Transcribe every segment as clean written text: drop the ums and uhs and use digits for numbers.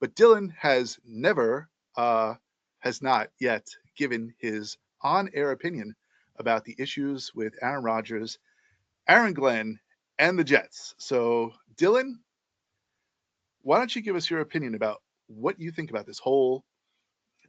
But Dylan has not yet given his on-air opinion about the issues with Aaron Rodgers, Aaron Glenn, and the Jets. So, Dylan, why don't you give us your opinion about what you think about this whole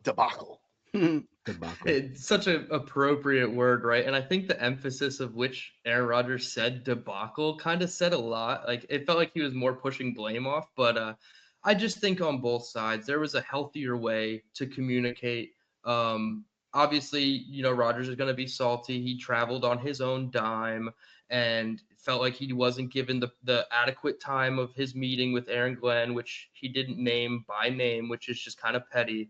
debacle? Debacle. It's such an appropriate word, right? And I think the emphasis of which Aaron Rodgers said debacle kind of said a lot. Like it felt like he was more pushing blame off, but I just think on both sides there was a healthier way to communicate. Um, Obviously, Rodgers is going to be salty. He traveled on his own dime and felt like he wasn't given the adequate time of his meeting with Aaron Glenn, which he didn't name by name, which is just kind of petty.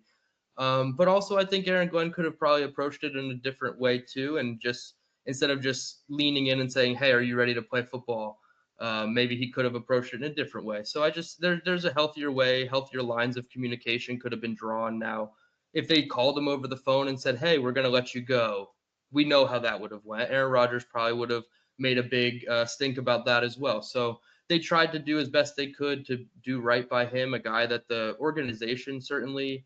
But also, I think Aaron Glenn could have probably approached it in a different way too, and just instead of just leaning in and saying, "Hey, are you ready to play football?" Maybe he could have approached it in a different way. So I just there's a healthier way, healthier lines of communication could have been drawn. Now, if they called him over the phone and said, "Hey, we're going to let you go," we know how that would have went. Aaron Rodgers probably would have made a big stink about that as well. So they tried to do as best they could to do right by him, a guy that the organization certainly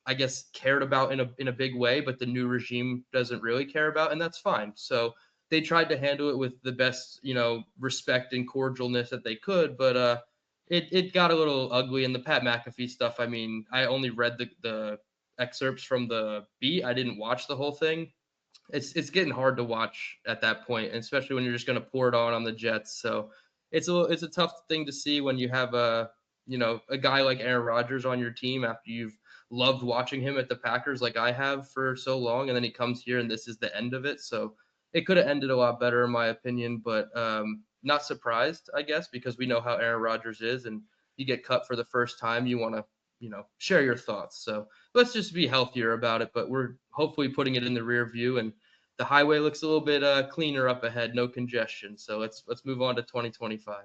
I guess cared about in a big way, but the new regime doesn't really care about, and that's fine. So they tried to handle it with the best, respect and cordialness that they could, but it got a little ugly. And the Pat McAfee stuff, I mean, I only read the excerpts from the beat. I didn't watch the whole thing. It's getting hard to watch at that point, and especially when you're just going to pour it on the Jets. So it's a tough thing to see when you have a guy like Aaron Rodgers on your team after you've loved watching him at the Packers like I have for so long, and then he comes here and this is the end of it. So it could have ended a lot better in my opinion, but not surprised, I guess, because we know how Aaron Rodgers is, and you get cut for the first time, you want to share your thoughts. So let's just be healthier about it. But we're hopefully putting it in the rear view, and the highway looks a little bit cleaner up ahead, no congestion. So let's move on to 2025.